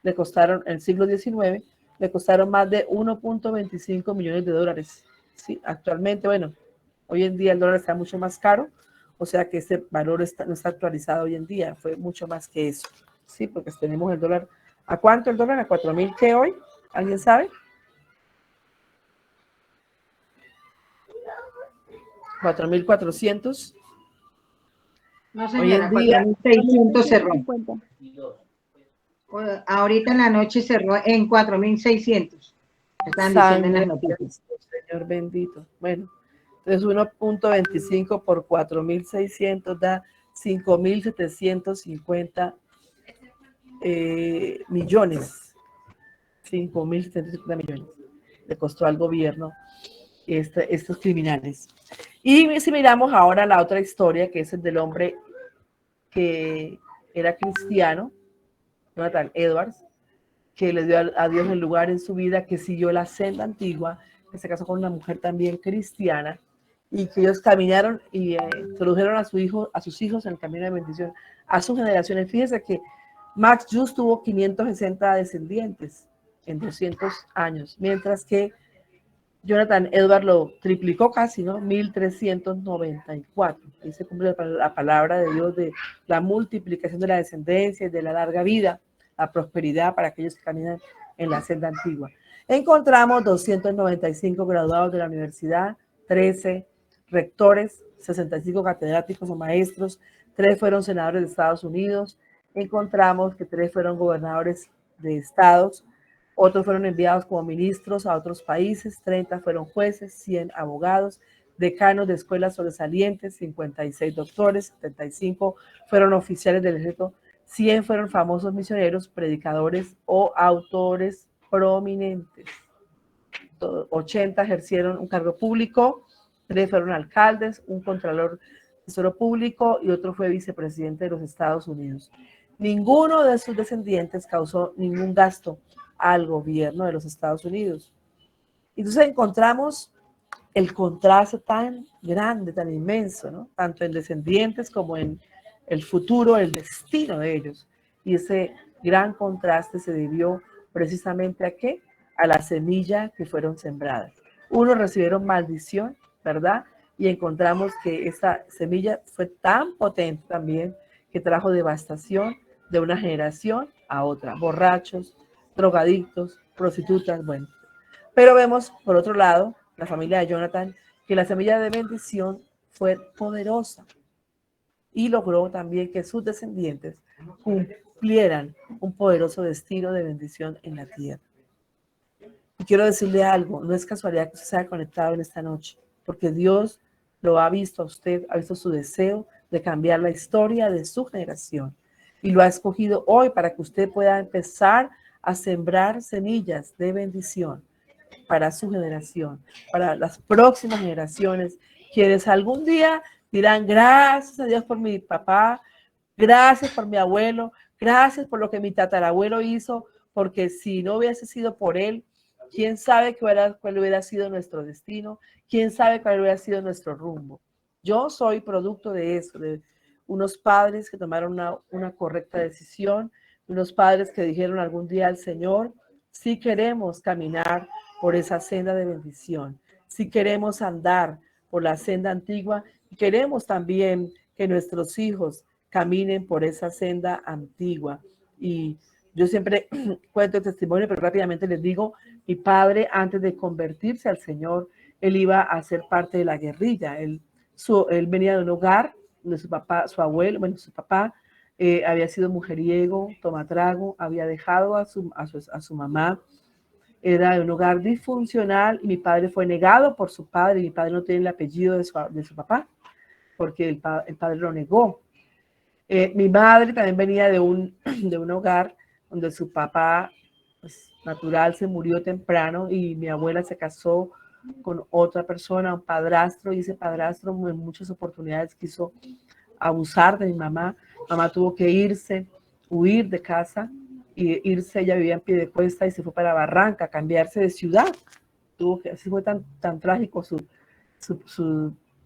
le costaron, en el siglo XIX, le costaron más de 1.25 millones de dólares. Sí, actualmente, bueno, hoy en día el dólar está mucho más caro, O sea que ese valor no está actualizado hoy en día, fue mucho más que eso. Sí, porque tenemos el dólar. ¿A cuánto el dólar? ¿A 4.000 qué hoy? ¿Alguien sabe? 4.400. No, Hoy señora, en día 4.600 cerró. 4.650. Ahorita en la noche cerró en 4.600. Están diciendo en las sangre, noticias. Señor bendito. Bueno, entonces 1.25 por 4.600 da 5.750 millones. 5.750 millones. Le costó al gobierno estos criminales. Y si miramos ahora la otra historia, que es el del hombre que era cristiano, Jonathan Edwards, que le dio a Dios el lugar en su vida, que siguió la senda antigua, que se casó con una mujer también cristiana, y que ellos caminaron y introdujeron a sus hijos en el camino de bendición, a sus generaciones. Fíjense que Max Just tuvo 560 descendientes en 200 años, mientras que Jonathan Edwards lo triplicó casi, ¿no? 1.394. Ahí se cumple la palabra de Dios de la multiplicación de la descendencia y de la larga vida, la prosperidad para aquellos que caminan en la senda antigua. Encontramos 295 graduados de la universidad, 13 rectores, 65 catedráticos o maestros, 3 fueron senadores de Estados Unidos, encontramos que 3 fueron gobernadores de estados, otros fueron enviados como ministros a otros países, 30 fueron jueces, 100 abogados, decanos de escuelas sobresalientes, 56 doctores, 75 fueron oficiales del ejército, 100 fueron famosos misioneros, predicadores o autores prominentes. 80 ejercieron un cargo público, 3 fueron alcaldes, un contralor tesoro público y otro fue vicepresidente de los Estados Unidos. Ninguno de sus descendientes causó ningún gasto al gobierno de los Estados Unidos. Entonces encontramos el contraste tan grande, tan inmenso, ¿no? Tanto en descendientes como en el futuro, el destino de ellos. Y ese gran contraste se debió precisamente a ¿qué? A la semilla que fueron sembradas. Unos recibieron maldición, ¿verdad? Y encontramos que esa semilla fue tan potente también que trajo devastación de una generación a otra. Borrachos, drogadictos, prostitutas, bueno. Pero vemos, por otro lado, la familia de Jonathan, que la semilla de bendición fue poderosa y logró también que sus descendientes cumplieran un poderoso destino de bendición en la tierra. Y quiero decirle algo, no es casualidad que usted se haya conectado en esta noche, porque Dios lo ha visto a usted, ha visto su deseo de cambiar la historia de su generación y lo ha escogido hoy para que usted pueda empezar a sembrar semillas de bendición para su generación, para las próximas generaciones, quienes algún día dirán gracias a Dios por mi papá, gracias por mi abuelo, gracias por lo que mi tatarabuelo hizo, porque si no hubiese sido por él, quién sabe cuál hubiera sido nuestro destino, quién sabe cuál hubiera sido nuestro rumbo. Yo soy producto de eso, de unos padres que tomaron una correcta decisión, unos padres que dijeron algún día al Señor, si queremos caminar por esa senda de bendición, si queremos andar por la senda antigua, y queremos también que nuestros hijos caminen por esa senda antigua. Y yo siempre cuento el testimonio, pero rápidamente les digo, mi padre antes de convertirse al Señor, él iba a ser parte de la guerrilla. Él venía de un hogar donde su papá, su abuelo, bueno, su papá había sido mujeriego, tomatrago, había dejado a su mamá, era de un hogar disfuncional y mi padre fue negado por su padre. Mi padre no tiene el apellido de su papá porque el padre lo negó. Mi madre también venía de un hogar donde su papá pues, natural se murió temprano y mi abuela se casó con otra persona, un padrastro, y ese padrastro en muchas oportunidades quiso abusar de mi mamá. Mamá tuvo que huir de casa y irse, ella vivía en Piedecuesta y se fue para Barranca, cambiarse de ciudad. Así fue tan trágico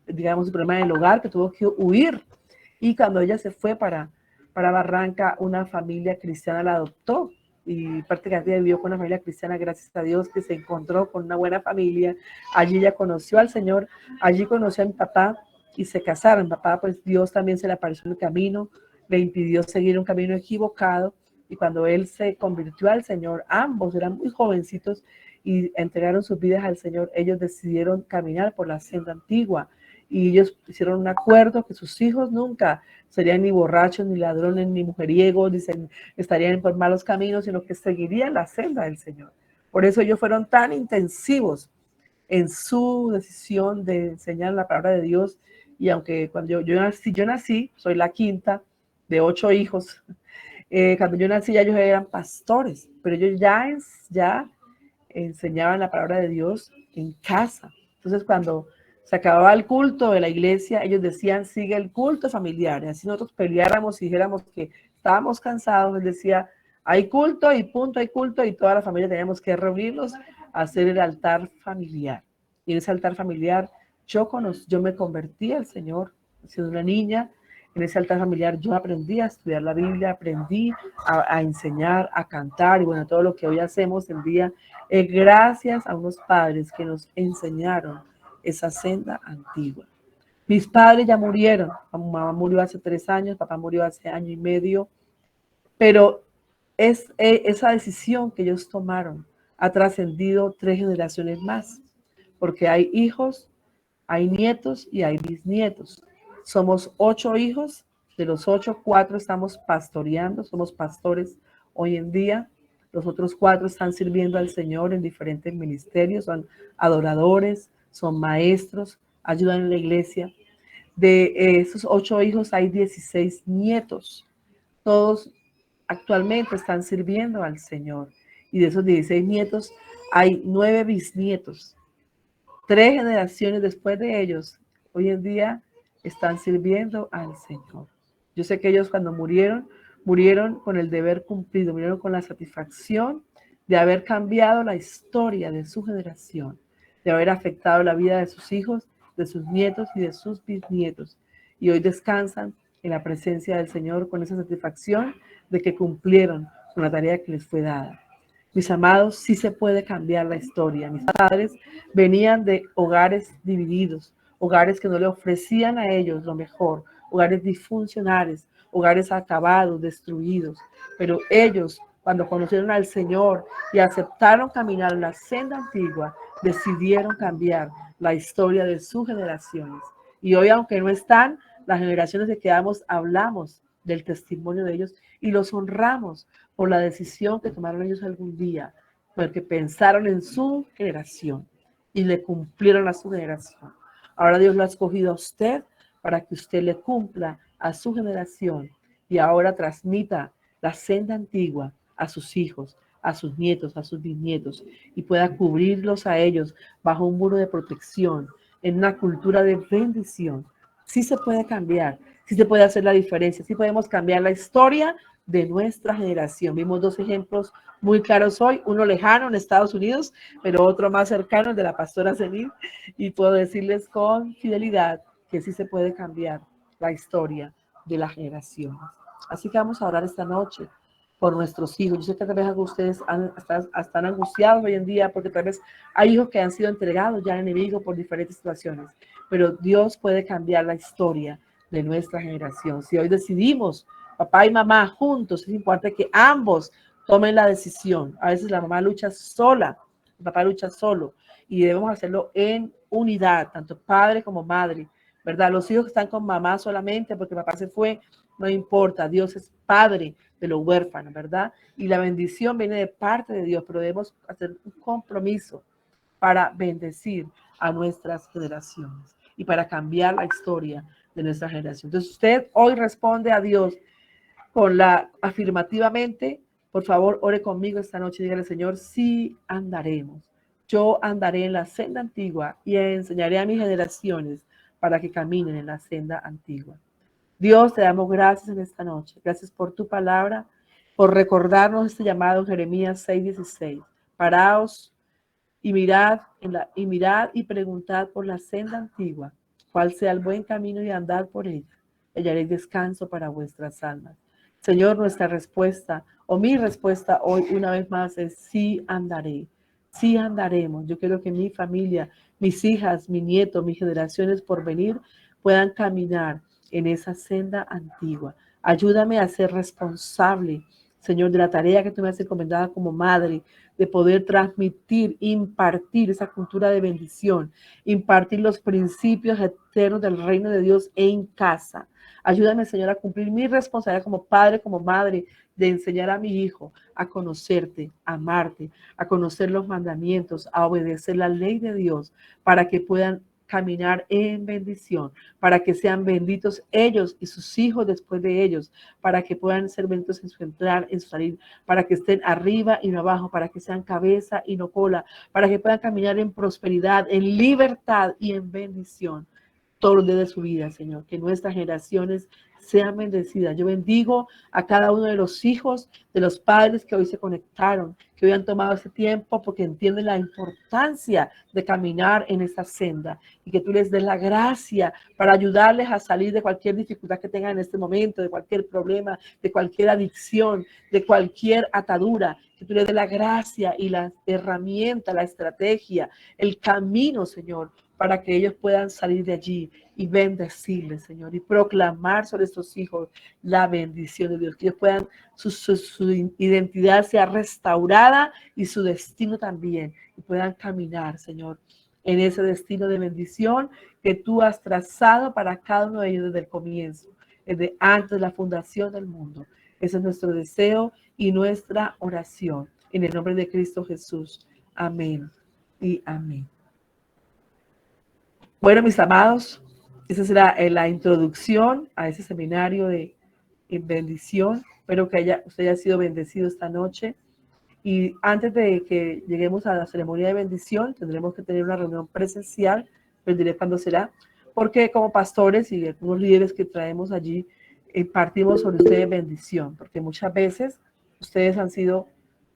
digamos, su problema en el hogar que tuvo que huir. Y cuando ella se fue para Barranca, una familia cristiana la adoptó y prácticamente vivió con una familia cristiana, gracias a Dios, que se encontró con una buena familia. Allí ella conoció al Señor, allí conoció a mi papá y se casaron. Papá, pues Dios también se le apareció en el camino, le impidió seguir un camino equivocado, y cuando él se convirtió al Señor, ambos eran muy jovencitos y entregaron sus vidas al Señor. Ellos decidieron caminar por la senda antigua y ellos hicieron un acuerdo que sus hijos nunca serían ni borrachos, ni ladrones, ni mujeriegos, ni estarían por malos caminos, sino que seguirían la senda del Señor. Por eso ellos fueron tan intensivos en su decisión de enseñar la palabra de Dios. Y aunque cuando yo nací, soy la quinta de 8 hijos. Cuando yo nací ya ellos eran pastores, pero ellos ya enseñaban la palabra de Dios en casa. Entonces cuando se acababa el culto de la iglesia, ellos decían, sigue el culto familiar. Y así nosotros peleáramos y dijéramos que estábamos cansados, él decía, hay culto y punto, hay culto, y toda la familia teníamos que reunirnos a hacer el altar familiar. Y en ese altar familiar yo me convertí al Señor siendo una niña. En ese altar familiar yo aprendí a estudiar la Biblia, aprendí a enseñar, a cantar, y bueno, todo lo que hoy hacemos en día es gracias a unos padres que nos enseñaron esa senda antigua. Mis padres ya murieron. Mamá murió hace 3 años, papá murió hace 1 año y medio, pero esa decisión que ellos tomaron ha trascendido 3 generaciones más, porque hay hijos, hay nietos y hay bisnietos. Somos 8 hijos, de los 8, 4 estamos pastoreando, somos pastores hoy en día. Los otros 4 están sirviendo al Señor en diferentes ministerios, son adoradores, son maestros, ayudan en la iglesia. De esos 8 hijos hay 16 nietos. Todos actualmente están sirviendo al Señor. Y de esos 16 nietos hay 9 bisnietos. 3 generaciones después de ellos, hoy en día están sirviendo al Señor. Yo sé que ellos cuando murieron con el deber cumplido, murieron con la satisfacción de haber cambiado la historia de su generación, de haber afectado la vida de sus hijos, de sus nietos y de sus bisnietos. Y hoy descansan en la presencia del Señor con esa satisfacción de que cumplieron con la tarea que les fue dada. Mis amados, sí se puede cambiar la historia. Mis padres venían de hogares divididos, hogares que no le ofrecían a ellos lo mejor, hogares disfuncionales, hogares acabados, destruidos. Pero ellos, cuando conocieron al Señor y aceptaron caminar la senda antigua, decidieron cambiar la historia de sus generaciones. Y hoy, aunque no están, las generaciones de que hablamos del testimonio de ellos y los honramos por la decisión que tomaron ellos algún día, porque pensaron en su generación y le cumplieron a su generación. Ahora Dios lo ha escogido a usted para que usted le cumpla a su generación y ahora transmita la senda antigua a sus hijos, a sus nietos, a sus bisnietos, y pueda cubrirlos a ellos bajo un muro de protección, en una cultura de bendición. Sí se puede cambiar, sí se puede hacer la diferencia, sí podemos cambiar la historia de nuestra generación. Vimos 2 ejemplos muy claros hoy, uno lejano en Estados Unidos, pero otro más cercano, el de la pastora Zenith, y puedo decirles con fidelidad que sí se puede cambiar la historia de las generaciones. Así que vamos a orar esta noche por nuestros hijos. Yo sé que tal vez ustedes están angustiados hoy en día porque tal vez hay hijos que han sido entregados ya al enemigo por diferentes situaciones, pero Dios puede cambiar la historia de nuestra generación. Si hoy decidimos, papá y mamá juntos, es importante que ambos tomen la decisión. A veces la mamá lucha sola, el papá lucha solo, y debemos hacerlo en unidad, tanto padre como madre, ¿verdad? Los hijos que están con mamá solamente porque papá se fue, no importa, Dios es padre de los huérfanos, ¿verdad? Y la bendición viene de parte de Dios, pero debemos hacer un compromiso para bendecir a nuestras generaciones y para cambiar la historia de nuestra generación. Entonces usted hoy responde a Dios con la afirmativamente. Por favor, ore conmigo esta noche y dígale, Señor, sí andaremos. Yo andaré en la senda antigua y enseñaré a mis generaciones para que caminen en la senda antigua. Dios, te damos gracias en esta noche. Gracias por tu palabra, por recordarnos este llamado en Jeremías 6:16. Paraos y mirad y preguntad por la senda antigua, cuál sea el buen camino y andad por ella. Hallaréis descanso para vuestras almas. Señor, nuestra respuesta o mi respuesta hoy una vez más es sí andaré. Sí andaremos. Yo quiero que mi familia, mis hijas, mi nieto, mis generaciones por venir puedan caminar en esa senda antigua. Ayúdame a ser responsable, Señor, de la tarea que tú me has encomendado como madre, de poder transmitir, impartir esa cultura de bendición, impartir los principios eternos del reino de Dios en casa. Ayúdame, Señor, a cumplir mi responsabilidad como padre, como madre, de enseñar a mi hijo a conocerte, a amarte, a conocer los mandamientos, a obedecer la ley de Dios, para que puedan caminar en bendición, para que sean benditos ellos y sus hijos después de ellos, para que puedan ser benditos en su entrar, en su salir, para que estén arriba y no abajo, para que sean cabeza y no cola, para que puedan caminar en prosperidad, en libertad y en bendición todos los días de su vida, Señor. Que nuestras generaciones sean bendecidas. Yo bendigo a cada uno de los hijos, de los padres que hoy se conectaron, que hoy han tomado ese tiempo porque entienden la importancia de caminar en esa senda y que tú les des la gracia para ayudarles a salir de cualquier dificultad que tengan en este momento, de cualquier problema, de cualquier adicción, de cualquier atadura. Que tú les des la gracia y la herramienta, la estrategia, el camino, Señor, para que ellos puedan salir de allí y bendecirles, Señor, y proclamar sobre estos hijos la bendición de Dios, que ellos puedan, su identidad sea restaurada y su destino también, y puedan caminar, Señor, en ese destino de bendición que tú has trazado para cada uno de ellos desde el comienzo, desde antes de la fundación del mundo. Ese es nuestro deseo y nuestra oración. En el nombre de Cristo Jesús. Amén y amén. Bueno, mis amados, esa será la introducción a ese seminario de bendición. Espero que usted haya sido bendecido esta noche. Y antes de que lleguemos a la ceremonia de bendición, tendremos que tener una reunión presencial, les diré cuándo será, porque como pastores y algunos líderes que traemos allí, partimos sobre ustedes bendición, porque muchas veces ustedes han sido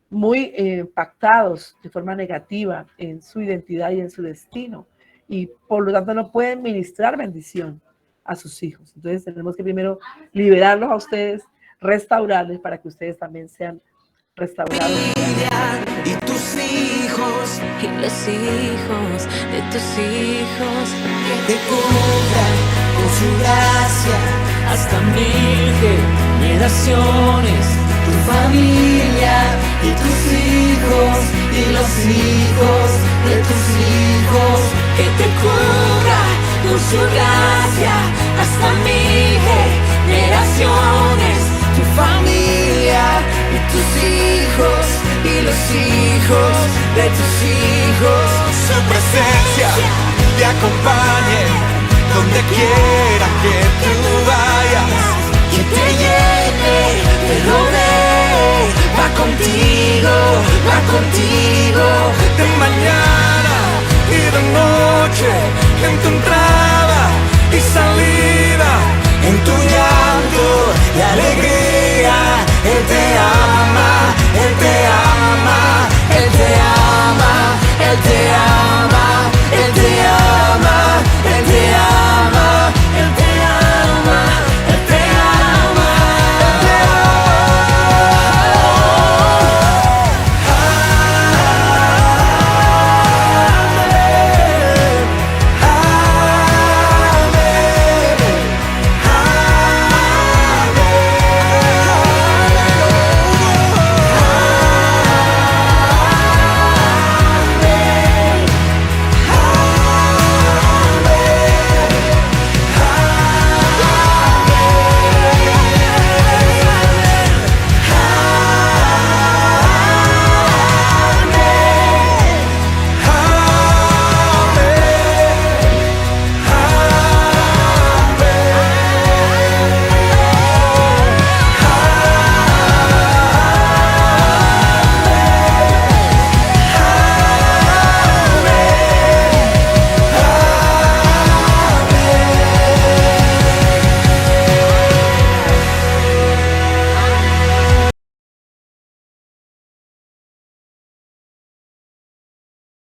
muy impactados de forma negativa en su identidad y en su destino. Y por lo tanto no pueden ministrar bendición a sus hijos. Entonces tenemos que primero liberarlos a ustedes, restaurarles para que ustedes también sean restaurados. Y tus hijos y los hijos de tus hijos que te cubran con su gracia hasta 1000 generaciones. tu familia y tus hijos y los hijos de tus hijos Que te cubra con su gracia hasta 1000 generaciones. tu familia y tus hijos y los hijos de tus hijos. Su presencia te acompañe donde quiera que tú vayas, que te llene, te rodee, va contigo de mañana y de noche en tu entrada